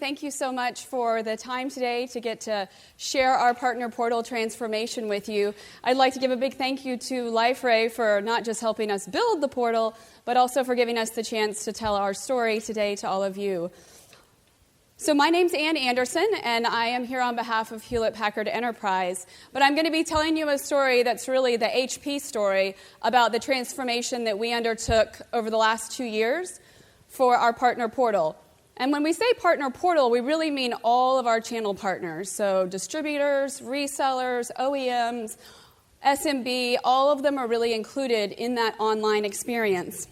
Thank you so much for the time today to get to share our Partner Portal transformation with you. I'd like to give a big thank you to Liferay for not just helping us build the portal, but also for giving us the chance to tell our story today to all of you. So my name's Ann Anderson, and I am here on behalf of Hewlett Packard Enterprise. But I'm going to be telling you a story that's really the HP story about the transformation that we undertook over the last 2 years for our Partner Portal. And when we say Partner Portal, we really mean all of our channel partners. So distributors, resellers, OEMs, SMB, all of them are really included in that online experience.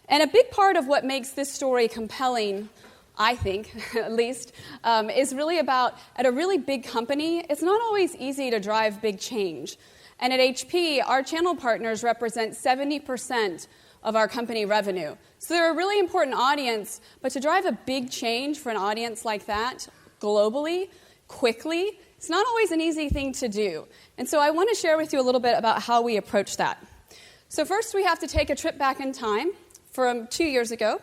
And a big part of what makes this story compelling, I think, at least, is really about, at a really big company, it's not always easy to drive big change. And at HP, our channel partners represent 70% of our company revenue. So they're a really important audience, but to drive a big change for an audience like that globally, quickly, it's not always an easy thing to do. And so I want to share with you a little bit about how we approach that. So first, we have to take a trip back in time from 2 years ago.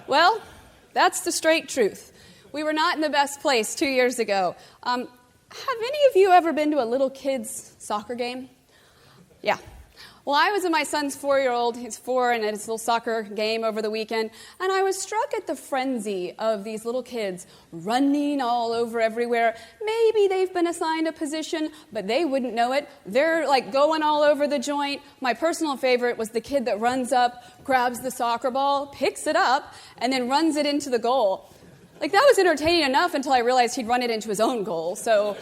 Well, that's the straight truth. We were not in the best place 2 years ago. Have any of you ever been to a little kid's soccer game? Yeah. Well, I was in my son's 4-year-old, he's 4, and at his little soccer game over the weekend, and I was struck at the frenzy of these little kids running all over everywhere. Maybe they've been assigned a position, but they wouldn't know it. They're like going all over the joint. My personal favorite was the kid that runs up, grabs the soccer ball, picks it up, and then runs it into the goal. Like, that was entertaining enough until I realized he'd run it into his own goal. So,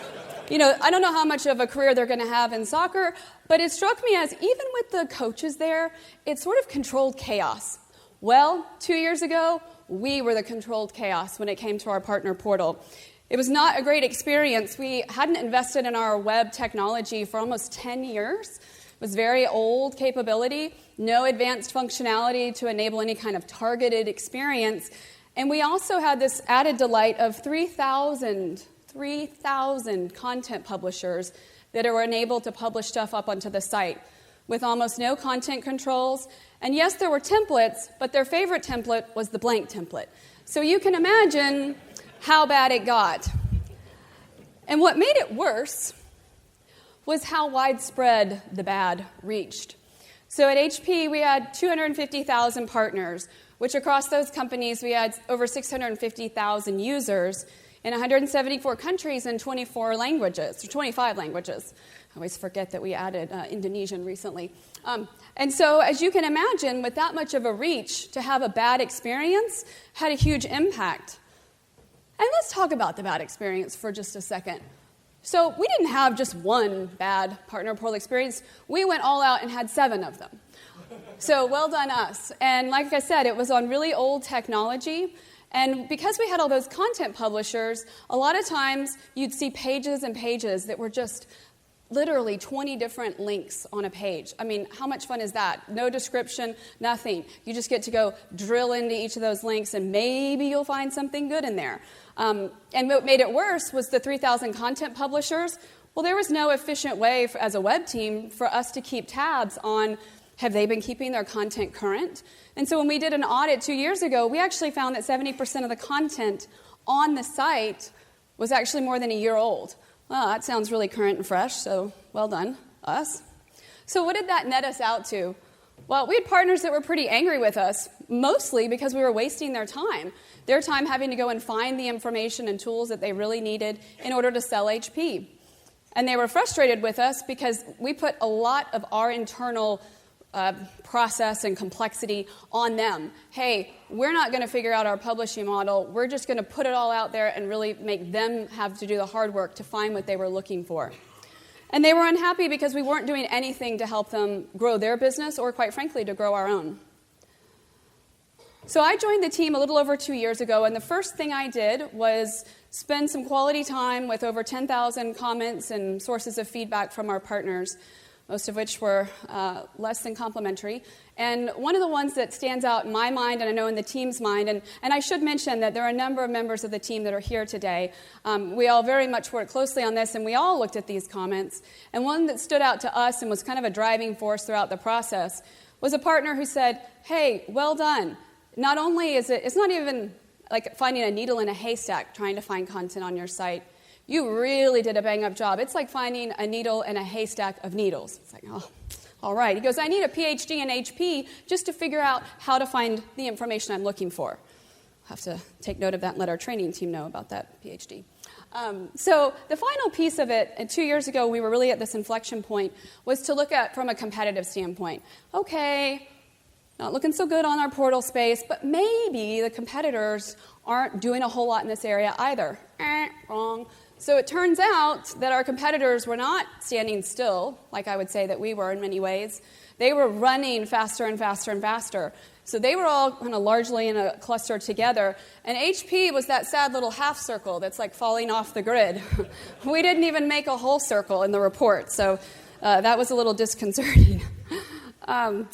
I don't know how much of a career they're going to have in soccer, but it struck me as, even with the coaches there, it's sort of controlled chaos. Well, 2 years ago, we were the controlled chaos when it came to our Partner Portal. It was not a great experience. We hadn't invested in our web technology for almost 10 years. It was very old capability, no advanced functionality to enable any kind of targeted experience. And we also had this added delight of 3,000 content publishers that are enabled to publish stuff up onto the site with almost no content controls. And yes, there were templates, but their favorite template was the blank template. So you can imagine how bad it got. And what made it worse was how widespread the bad reached. So at HP, we had 250,000 partners, which across those companies, we had over 650,000 users in 174 countries and 25 languages. I always forget that we added Indonesian recently. And so, as you can imagine, with that much of a reach, to have a bad experience had a huge impact. And let's talk about the bad experience for just a second. So we didn't have just one bad Partner Portal experience. We went all out and had 7 of them. So well done us. And like I said, it was on really old technology. And because we had all those content publishers, a lot of times you'd see pages and pages that were just literally 20 different links on a page. I mean, how much fun is that? No description, nothing. You just get to go drill into each of those links, and maybe you'll find something good in there. And what made it worse was the 3,000 content publishers. Well, there was no efficient way as a web team for us to keep tabs on, have they been keeping their content current? And so when we did an audit 2 years ago, we actually found that 70% of the content on the site was actually more than a year old. Well, that sounds really current and fresh, so well done, us. So what did that net us out to? Well, we had partners that were pretty angry with us, mostly because we were wasting their time having to go and find the information and tools that they really needed in order to sell HP. And they were frustrated with us because we put a lot of our internal process and complexity on them. Hey, we're not going to figure out our publishing model. We're just going to put it all out there and really make them have to do the hard work to find what they were looking for. And they were unhappy because we weren't doing anything to help them grow their business or, quite frankly, to grow our own. So I joined the team a little over 2 years ago, and the first thing I did was spend some quality time with over 10,000 comments and sources of feedback from our partners, most of which were less than complimentary. And one of the ones that stands out in my mind, and I know in the team's mind, and I should mention that there are a number of members of the team that are here today. We all very much worked closely on this, and we all looked at these comments. And one that stood out to us and was kind of a driving force throughout the process was a partner who said, hey, well done. Not only is it's not even like finding a needle in a haystack trying to find content on your site. You really did a bang-up job. It's like finding a needle in a haystack of needles. It's like, oh, all right. He goes, I need a PhD in HP just to figure out how to find the information I'm looking for. I'll have to take note of that and let our training team know about that PhD. So the final piece of it, and 2 years ago we were really at this inflection point, was to look at from a competitive standpoint. Okay, not looking so good on our portal space, but maybe the competitors aren't doing a whole lot in this area either. Wrong. So it turns out that our competitors were not standing still, like I would say that we were in many ways. They were running faster and faster and faster. So they were all kind of largely in a cluster together. And HP was that sad little half circle that's like falling off the grid. We didn't even make a whole circle in the report. So that was a little disconcerting. And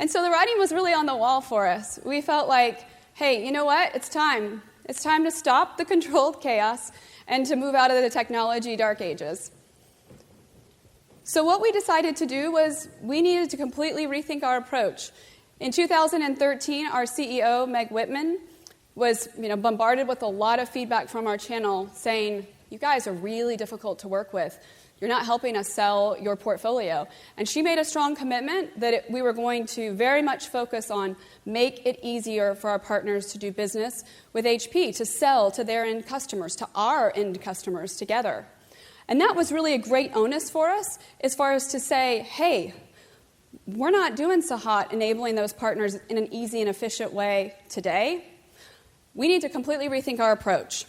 so the writing was really on the wall for us. We felt like, hey, you know what? It's time. It's time to stop the controlled chaos and to move out of the technology dark ages. So what we decided to do was we needed to completely rethink our approach. In 2013, our CEO, Meg Whitman, was bombarded with a lot of feedback from our channel saying, you guys are really difficult to work with. You're not helping us sell your portfolio. And she made a strong commitment that we were going to very much focus on make it easier for our partners to do business with HP, to sell to their end customers, to our end customers together. And that was really a great onus for us as far as to say, hey, we're not doing so hot enabling those partners in an easy and efficient way today. We need to completely rethink our approach.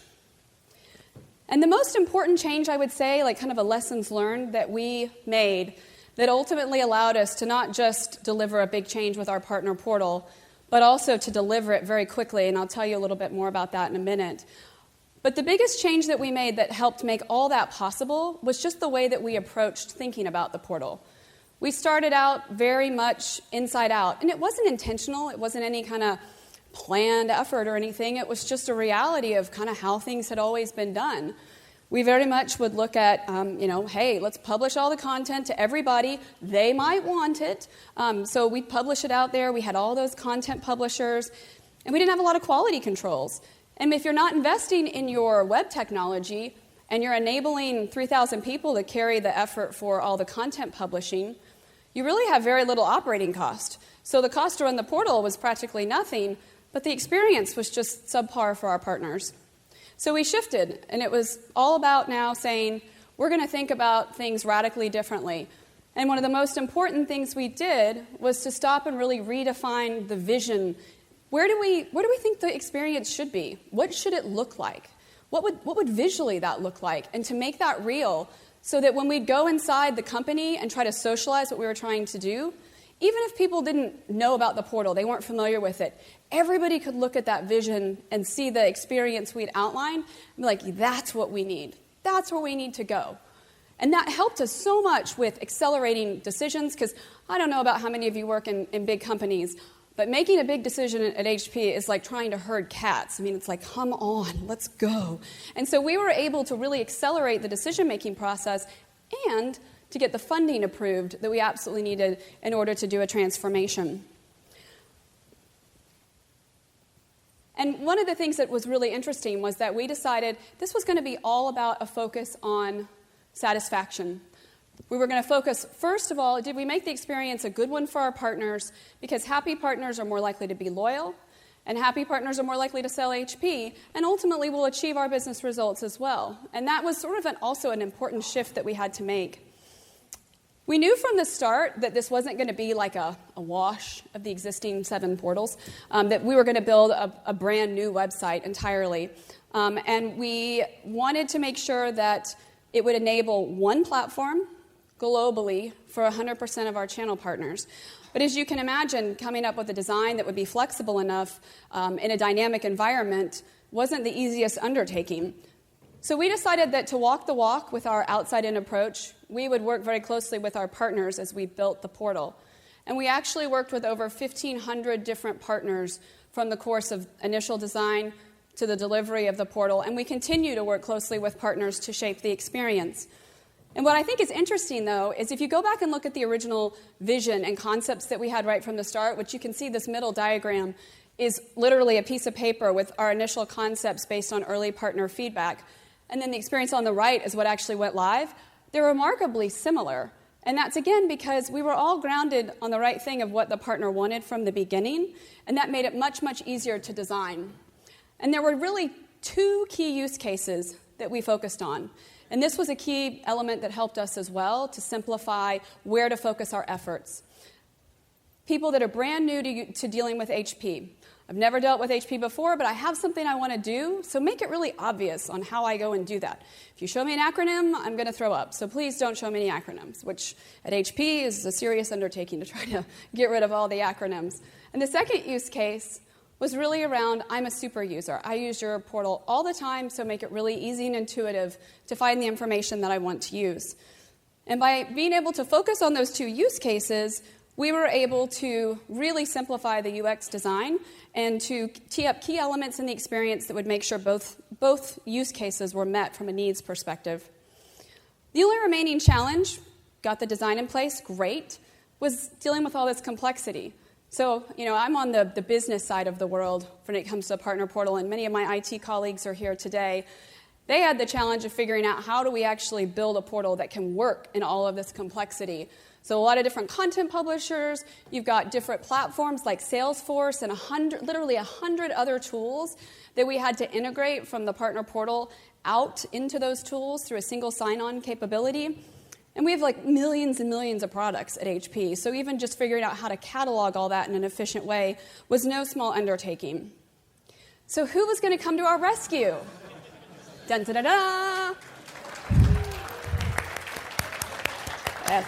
And the most important change, I would say, like kind of a lessons learned that we made that ultimately allowed us to not just deliver a big change with our partner portal, but also to deliver it very quickly, and I'll tell you a little bit more about that in a minute. But the biggest change that we made that helped make all that possible was just the way that we approached thinking about the portal. We started out very much inside out, and it wasn't intentional. It wasn't any kind of planned effort or anything. It was just a reality of kind of how things had always been done. We very much would look at, hey, let's publish all the content to everybody. They might want it. So we'd publish it out there. We had all those content publishers, and we didn't have a lot of quality controls. And if you're not investing in your web technology and you're enabling 3,000 people to carry the effort for all the content publishing, you really have very little operating cost. So the cost to run the portal was practically nothing, but the experience was just subpar for our partners. So we shifted, and it was all about now saying, we're going to think about things radically differently. And one of the most important things we did was to stop and really redefine the vision. Where do we think the experience should be? What should it look like? What would visually that look like? And to make that real so that when we'd go inside the company and try to socialize what we were trying to do, even if people didn't know about the portal, they weren't familiar with it, everybody could look at that vision and see the experience we'd outlined and be like, that's what we need. That's where we need to go. And that helped us so much with accelerating decisions, because I don't know about how many of you work in big companies, but making a big decision at HP is like trying to herd cats. I mean, it's like, come on, let's go. And so we were able to really accelerate the decision-making process and to get the funding approved that we absolutely needed in order to do a transformation. And one of the things that was really interesting was that we decided this was going to be all about a focus on satisfaction. We were going to focus, first of all, did we make the experience a good one for our partners? Because happy partners are more likely to be loyal, and happy partners are more likely to sell HP, and ultimately will achieve our business results as well. And that was sort of also an important shift that we had to make. We knew from the start that this wasn't going to be like a wash of the existing 7 portals, that we were going to build a brand new website entirely. And we wanted to make sure that it would enable one platform globally for 100% of our channel partners. But as you can imagine, coming up with a design that would be flexible enough in a dynamic environment wasn't the easiest undertaking. So we decided that to walk the walk with our outside-in approach, we would work very closely with our partners as we built the portal. And we actually worked with over 1,500 different partners from the course of initial design to the delivery of the portal, and we continue to work closely with partners to shape the experience. And what I think is interesting, though, is if you go back and look at the original vision and concepts that we had right from the start, which you can see this middle diagram, is literally a piece of paper with our initial concepts based on early partner feedback. And then the experience on the right is what actually went live. They're remarkably similar. And that's, again, because we were all grounded on the right thing of what the partner wanted from the beginning, and that made it much, much easier to design. And there were really two key use cases that we focused on. And this was a key element that helped us as well to simplify where to focus our efforts. People that are brand new to dealing with HP. I've never dealt with HP before, but I have something I want to do, so make it really obvious on how I go and do that. If you show me an acronym, I'm going to throw up, so please don't show me any acronyms, which at HP is a serious undertaking to try to get rid of all the acronyms. And the second use case was really around, I'm a super user. I use your portal all the time, so make it really easy and intuitive to find the information that I want to use. And by being able to focus on those two use cases, we were able to really simplify the UX design and to tee up key elements in the experience that would make sure both use cases were met from a needs perspective. The only remaining challenge, got the design in place, great, was dealing with all this complexity. So, I'm on the business side of the world when it comes to Partner Portal, and many of my IT colleagues are here today. They had the challenge of figuring out how do we actually build a portal that can work in all of this complexity. So a lot of different content publishers, you've got different platforms like Salesforce and literally 100 other tools that we had to integrate from the Partner Portal out into those tools through a single sign-on capability. And we have like millions and millions of products at HP, so even just figuring out how to catalog all that in an efficient way was no small undertaking. So who was going to come to our rescue? Dun, da, da, da. Yes.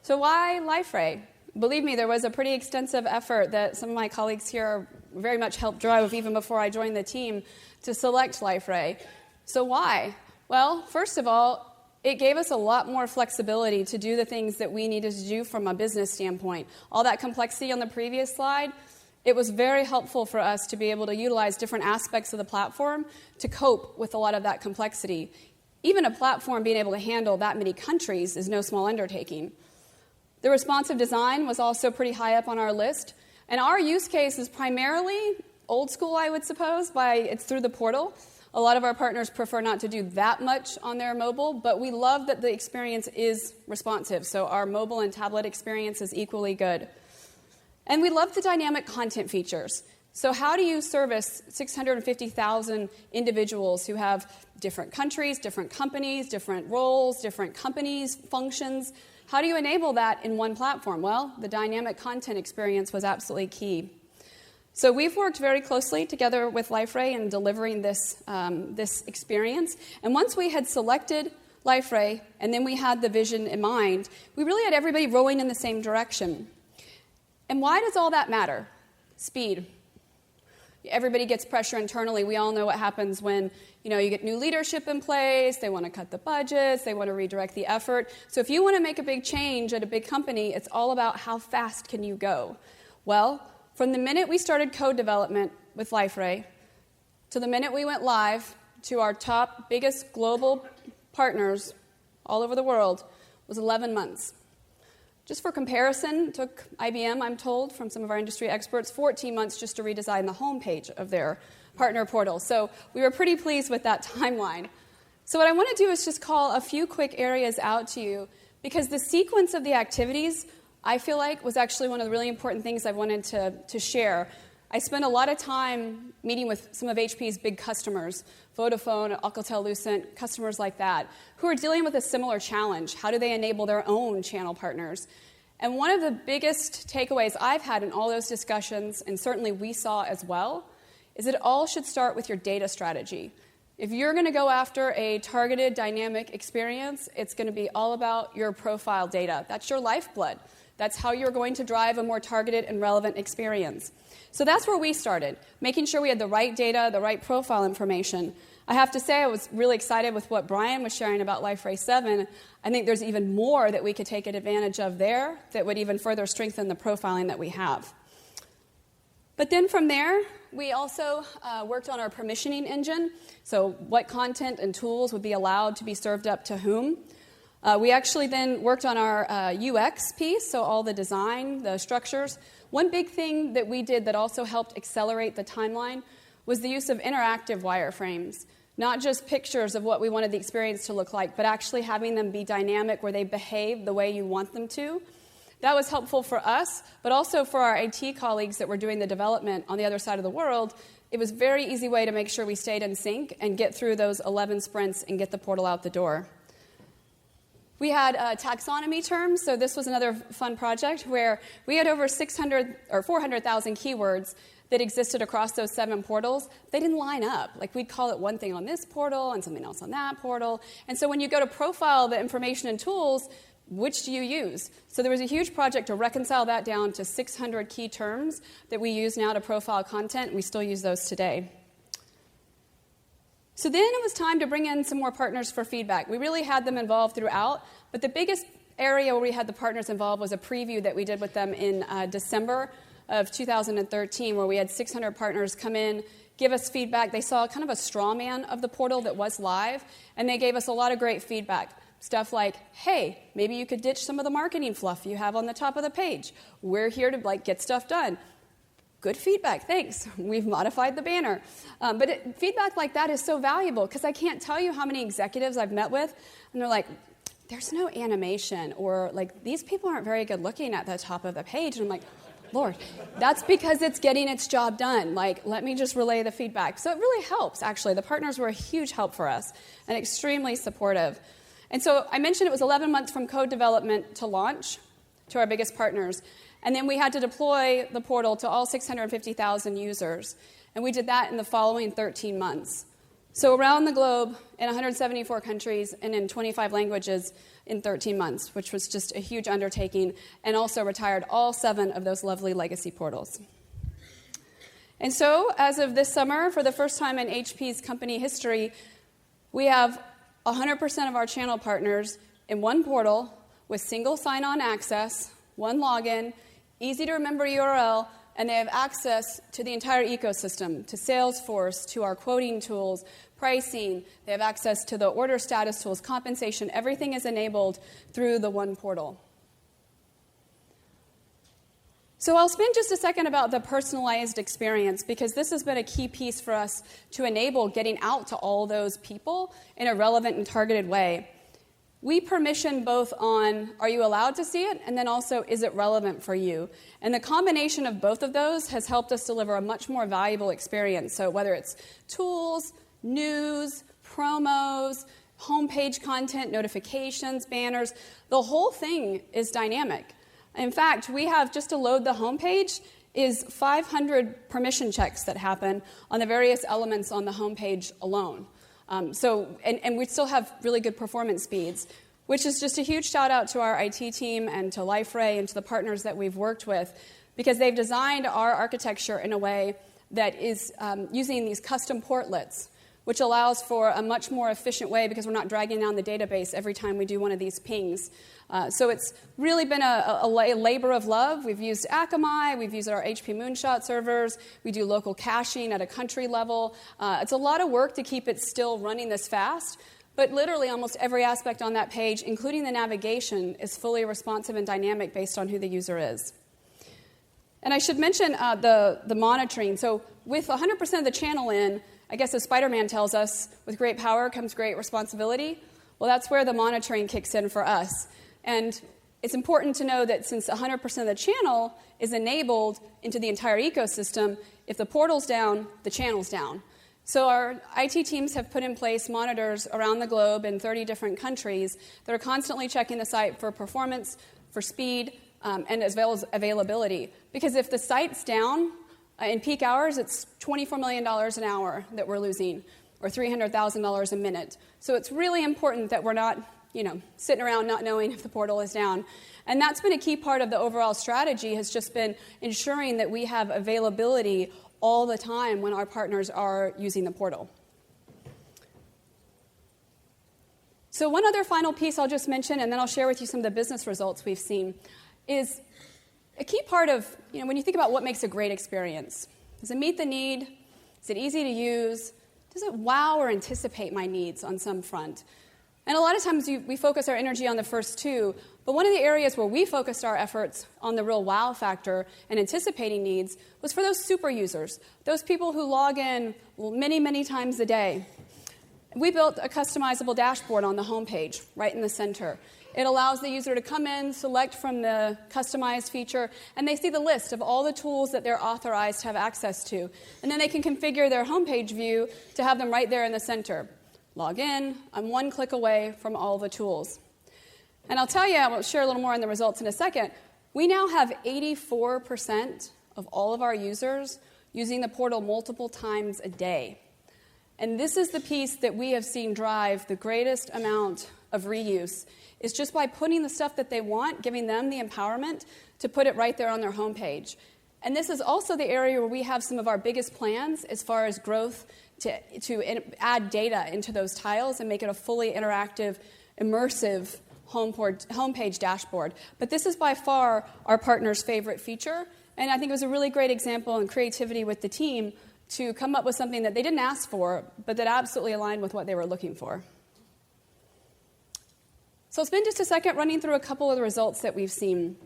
So why Liferay? Believe me, there was a pretty extensive effort that some of my colleagues here very much helped drive even before I joined the team to select Liferay. So why? Well, first of all, it gave us a lot more flexibility to do the things that we needed to do from a business standpoint. All that complexity on the previous slide, it was very helpful for us to be able to utilize different aspects of the platform to cope with a lot of that complexity. Even a platform being able to handle that many countries is no small undertaking. The responsive design was also pretty high up on our list. And our use case is primarily old school, I would suppose, it's through the portal. A lot of our partners prefer not to do that much on their mobile, but we love that the experience is responsive. So our mobile and tablet experience is equally good. And we love the dynamic content features. So how do you service 650,000 individuals who have different countries, different companies, different roles, different companies, functions? How do you enable that in one platform? Well, the dynamic content experience was absolutely key. So we've worked very closely together with Liferay in delivering this experience. And once we had selected Liferay, and then we had the vision in mind, we really had everybody rowing in the same direction. And why does all that matter? Speed. Everybody gets pressure internally. We all know what happens when you get new leadership in place, they want to cut the budgets, they want to redirect the effort. So if you want to make a big change at a big company, it's all about how fast can you go. Well, from the minute we started code development with Liferay to the minute we went live to our top, biggest global partners all over the world was 11 months. Just for comparison, it took IBM, I'm told, from some of our industry experts, 14 months just to redesign the homepage of their partner portal. So we were pretty pleased with that timeline. So what I want to do is just call a few quick areas out to you, because the sequence of the activities, I feel like, was actually one of the really important things I wanted to share. I spent a lot of time meeting with some of HP's big customers, Vodafone, Alcatel-Lucent, customers like that, who are dealing with a similar challenge. How do they enable their own channel partners? And one of the biggest takeaways I've had in all those discussions, and certainly we saw as well, is that it all should start with your data strategy. If you're going to go after a targeted dynamic experience, it's going to be all about your profile data. That's your lifeblood. That's how you're going to drive a more targeted and relevant experience. So that's where we started, making sure we had the right data, the right profile information. I have to say I was really excited with what Brian was sharing about Liferay 7. I think there's even more that we could take advantage of there that would even further strengthen the profiling that we have. But then from there, we also worked on our permissioning engine. So what content and tools would be allowed to be served up to whom? We actually then worked on our UX piece, so all the design, the structures. One big thing that we did that also helped accelerate the timeline was the use of interactive wireframes. Not just pictures of what we wanted the experience to look like, but actually having them be dynamic where they behave the way you want them to. That was helpful for us, but also for our IT colleagues that were doing the development on the other side of the world. It was a very easy way to make sure we stayed in sync and get through those 11 sprints and get the portal out the door. We had taxonomy terms, so this was another fun project where we had over 600 or 400,000 keywords that existed across those 7 portals. They didn't line up. Like, we'd call it one thing on this portal and something else on that portal. And so when you go to profile the information and tools, which do you use? So there was a huge project to reconcile that down to 600 key terms that we use now to profile content. We still use those today. So then it was time to bring in some more partners for feedback. We really had them involved throughout, but the biggest area where we had the partners involved was a preview that we did with them in December of 2013, where we had 600 partners come in, give us feedback. They saw kind of a straw man of the portal that was live, and they gave us a lot of great feedback. Stuff like, hey, maybe you could ditch some of the marketing fluff you have on the top of the page. We're here to get stuff done. Good feedback, thanks. We've modified the banner. But feedback like that is so valuable because I can't tell you how many executives I've met with, and they're like, there's no animation, or like, these people aren't very good looking at the top of the page. And I'm like, Lord, that's because it's getting its job done. Like, let me just relay the feedback. So it really helps, actually. The partners were a huge help for us and extremely supportive. And so I mentioned it was 11 months from code development to launch to our biggest partners. And then we had to deploy the portal to all 650,000 users. And we did that in the following 13 months. So around the globe, in 174 countries and in 25 languages in 13 months, which was just a huge undertaking, and also retired all 7 of those lovely legacy portals. And so, as of this summer, for the first time in HP's company history, we have 100% of our channel partners in one portal with single sign-on access, one login, easy to remember URL, and they have access to the entire ecosystem, to Salesforce, to our quoting tools, pricing. They have access to the order status tools, compensation. Everything is enabled through the one portal. So I'll spend just a second about the personalized experience, because this has been a key piece for us to enable getting out to all those people in a relevant and targeted way. We permission both on, are you allowed to see it? And then also, is it relevant for you? And the combination of both of those has helped us deliver a much more valuable experience. So whether it's tools, news, promos, homepage content, notifications, banners, the whole thing is dynamic. In fact, we have, just to load the homepage, is 500 permission checks that happen on the various elements on the homepage alone. And we still have really good performance speeds, which is just a huge shout out to our IT team and to Liferay and to the partners that we've worked with, because they've designed our architecture in a way that is using these custom portlets, which allows for a much more efficient way because we're not dragging down the database every time we do one of these pings. So it's really been a labor of love. We've used Akamai, we've used our HP Moonshot servers, we do local caching at a country level. It's a lot of work to keep it still running this fast, but literally almost every aspect on that page, including the navigation, is fully responsive and dynamic based on who the user is. And I should mention the monitoring. So with 100% of the channel in, I guess as Spider-Man tells us, with great power comes great responsibility. Well, that's where the monitoring kicks in for us. And it's important to know that since 100% of the channel is enabled into the entire ecosystem, if the portal's down, the channel's down. So our IT teams have put in place monitors around the globe in 30 different countries that are constantly checking the site for performance, for speed, and as well as availability. Because if the site's down, in peak hours, it's $24 million an hour that we're losing, or $300,000 a minute. So it's really important that we're not, sitting around not knowing if the portal is down. And that's been a key part of the overall strategy, has just been ensuring that we have availability all the time when our partners are using the portal. So one other final piece I'll just mention, and then I'll share with you some of the business results we've seen, is a key part of, when you think about what makes a great experience. Does it meet the need? Is it easy to use? Does it wow or anticipate my needs on some front? And a lot of times we focus our energy on the first two, but one of the areas where we focused our efforts on the real wow factor and anticipating needs was for those super users, those people who log in many, many times a day. We built a customizable dashboard on the homepage, right in the center. It allows the user to come in, select from the customized feature, and they see the list of all the tools that they're authorized to have access to. And then they can configure their homepage view to have them right there in the center. Log in, I'm one click away from all the tools. And I'll tell you, I will share a little more on the results in a second, we now have 84% of all of our users using the portal multiple times a day. And this is the piece that we have seen drive the greatest amount of reuse, is just by putting the stuff that they want, giving them the empowerment to put it right there on their homepage. And this is also the area where we have some of our biggest plans as far as growth to add data into those tiles and make it a fully interactive, immersive homepage dashboard. But this is by far our partner's favorite feature, and I think it was a really great example in creativity with the team to come up with something that they didn't ask for, but that absolutely aligned with what they were looking for. So I'll spend just a second running through a couple of the results that we've seen.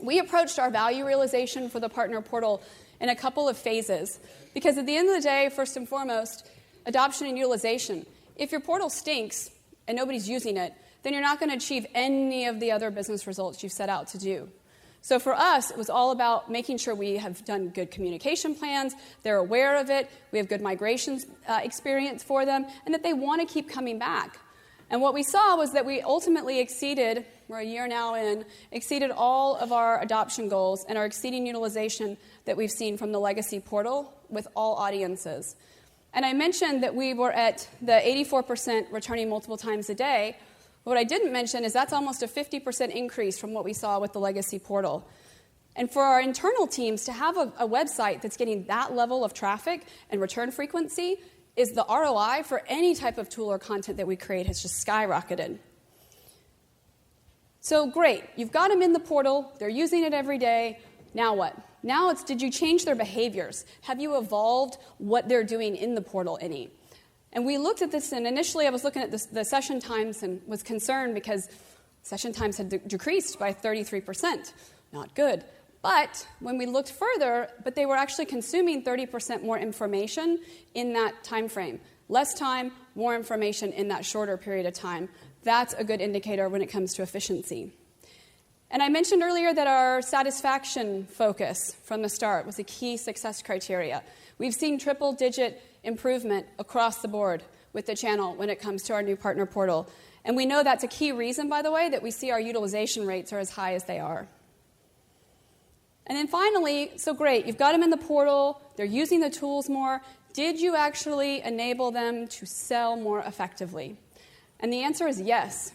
We approached our value realization for the partner portal in a couple of phases, because at the end of the day, first and foremost, adoption and utilization. If your portal stinks and nobody's using it, then you're not going to achieve any of the other business results you've set out to do. So for us, it was all about making sure we have done good communication plans, they're aware of it, we have good migrations experience for them, and that they want to keep coming back. And what we saw was that we ultimately exceeded, we're a year now in, exceeded all of our adoption goals and are exceeding utilization that we've seen from the legacy portal with all audiences. And I mentioned that we were at the 84% returning multiple times a day. What I didn't mention is that's almost a 50% increase from what we saw with the legacy portal. And for our internal teams to have a website that's getting that level of traffic and return frequency is the ROI for any type of tool or content that we create has just skyrocketed. So great, you've got them in the portal, they're using it every day, now what? Now it's, did you change their behaviors? Have you evolved what they're doing in the portal any? And we looked at this, and initially I was looking at the session times and was concerned because session times had decreased by 33%. Not good. But when we looked further, but they were actually consuming 30% more information in that time frame. Less time, more information in that shorter period of time. That's a good indicator when it comes to efficiency. And I mentioned earlier that our satisfaction focus from the start was a key success criteria. We've seen triple-digit improvement across the board with the channel when it comes to our new partner portal. And we know that's a key reason, by the way, that we see our utilization rates are as high as they are. And then finally, so great, you've got them in the portal, they're using the tools more. Did you actually enable them to sell more effectively? And the answer is yes.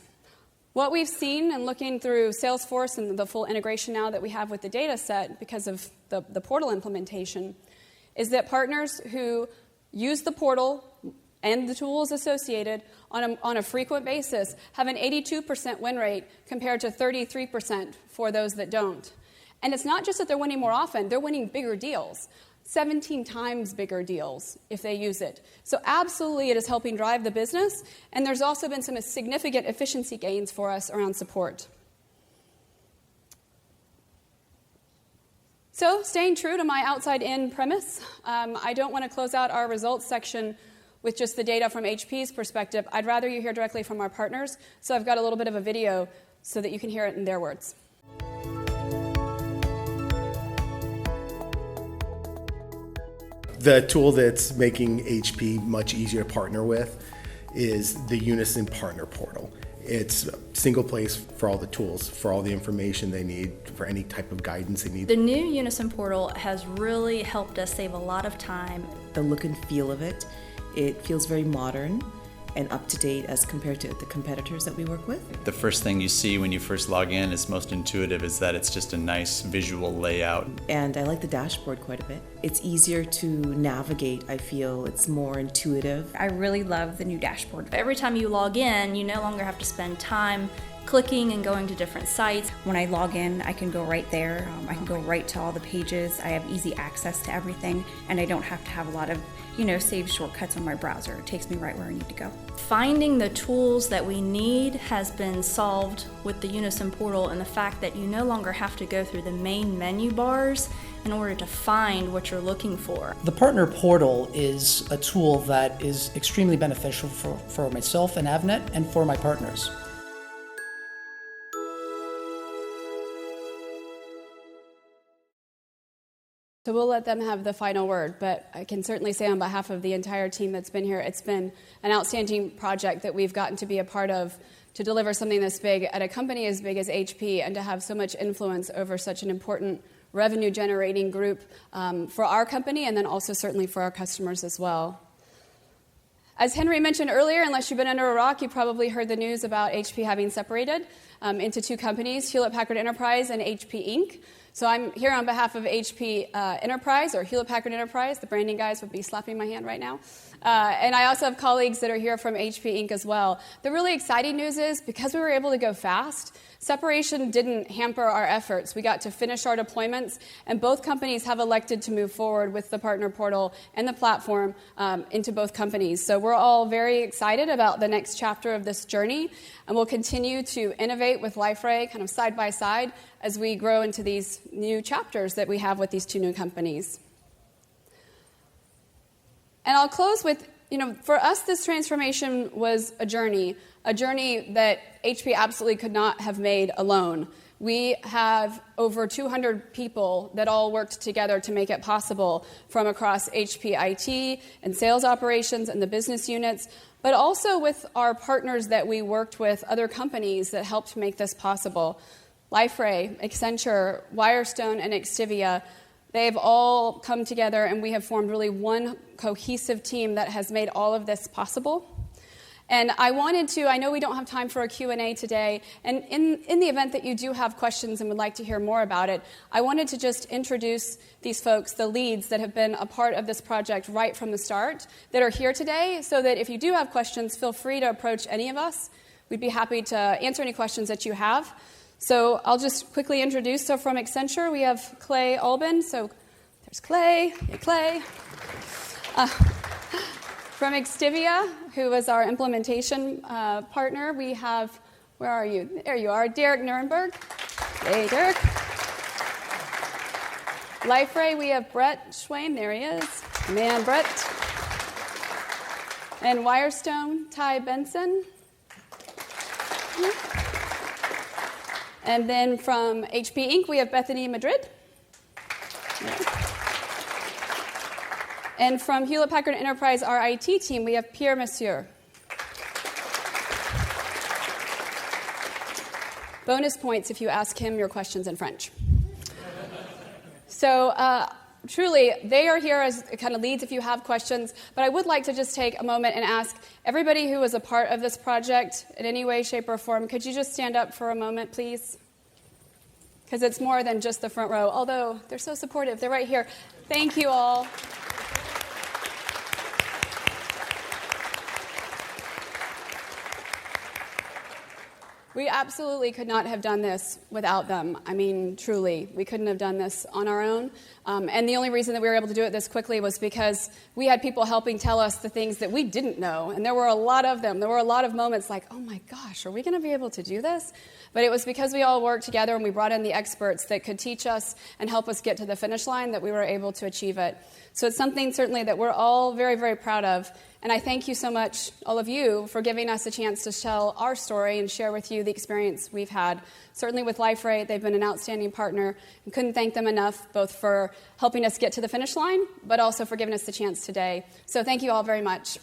What we've seen in looking through Salesforce and the full integration now that we have with the data set because of the portal implementation is that partners who use the portal and the tools associated on a frequent basis have an 82% win rate compared to 33% for those that don't. And it's not just that they're winning more often, they're winning bigger deals. 17 times bigger deals if they use it. So absolutely it is helping drive the business, and there's also been some significant efficiency gains for us around support. So staying true to my outside-in premise, I don't want to close out our results section with just the data from HP's perspective. I'd rather you hear directly from our partners, so I've got a little bit of a video so that you can hear it in their words. The tool that's making HP much easier to partner with is the Unison Partner Portal. It's a single place for all the tools, for all the information they need, for any type of guidance they need. The new Unison Portal has really helped us save a lot of time. The look and feel of it feels very modern and up to date as compared to the competitors that we work with. The first thing you see when you first log in is most intuitive is that it's just a nice visual layout. And I like the dashboard quite a bit. It's easier to navigate, I feel. It's more intuitive. I really love the new dashboard. Every time you log in, you no longer have to spend time clicking and going to different sites. When I log in, I can go right there. I can go right to all the pages. I have easy access to everything, and I don't have to have a lot of, saved shortcuts on my browser. It takes me right where I need to go. Finding the tools that we need has been solved with the Unison Portal, and the fact that you no longer have to go through the main menu bars in order to find what you're looking for. The Partner Portal is a tool that is extremely beneficial for myself and Avnet and for my partners. So we'll let them have the final word, but I can certainly say on behalf of the entire team that's been here, it's been an outstanding project that we've gotten to be a part of to deliver something this big at a company as big as HP and to have so much influence over such an important revenue-generating group for our company and then also certainly for our customers as well. As Henry mentioned earlier, unless you've been under a rock, you probably heard the news about HP having separated into two companies, Hewlett Packard Enterprise and HP Inc. So I'm here on behalf of HP Enterprise, or Hewlett Packard Enterprise. The branding guys would be slapping my hand right now. And I also have colleagues that are here from HP Inc. as well. The really exciting news is, because we were able to go fast, separation didn't hamper our efforts. We got to finish our deployments, and both companies have elected to move forward with the Partner Portal and the platform into both companies. So we're all very excited about the next chapter of this journey, and we'll continue to innovate with Liferay kind of side by side as we grow into these new chapters that we have with these two new companies. And I'll close with, for us, this transformation was a journey that HP absolutely could not have made alone. We have over 200 people that all worked together to make it possible from across HP IT and sales operations and the business units, but also with our partners that we worked with, other companies that helped make this possible. Liferay, Accenture, Wirestone, and Extivia, they've all come together, and we have formed really one cohesive team that has made all of this possible. And I know we don't have time for a Q&A today, and in the event that you do have questions and would like to hear more about it, I wanted to just introduce these folks, the leads that have been a part of this project right from the start, that are here today, so that if you do have questions, feel free to approach any of us. We'd be happy to answer any questions that you have. So I'll just quickly introduce. So from Accenture, we have Clay Albin. So there's Clay. Hey, Clay. From Extivia, who was our implementation partner, we have, where are you? There you are, Derek Nuremberg. Hey, Derek. Liferay, we have Brett Schwaim. There he is. Man, Brett. And Wirestone, Ty Benson. And then from HP Inc., we have Bethany Madrid. And from Hewlett Packard Enterprise, our IT team, we have Pierre Monsieur. Bonus points if you ask him your questions in French. So truly, they are here as kind of leads if you have questions, but I would like to just take a moment and ask everybody who was a part of this project in any way, shape, or form, could you just stand up for a moment, please? Because it's more than just the front row, although they're so supportive. They're right here. Thank you all. We absolutely could not have done this without them. I mean, truly, we couldn't have done this on our own. And the only reason that we were able to do it this quickly was because we had people helping tell us the things that we didn't know. And there were a lot of them. There were a lot of moments like, oh my gosh, are we going to be able to do this? But it was because we all worked together and we brought in the experts that could teach us and help us get to the finish line that we were able to achieve it. So it's something certainly that we're all very, very proud of. And I thank you so much, all of you, for giving us a chance to tell our story and share with you the experience we've had. Certainly with Liferay, they've been an outstanding partner, and couldn't thank them enough, both for helping us get to the finish line, but also for giving us the chance today. So thank you all very much.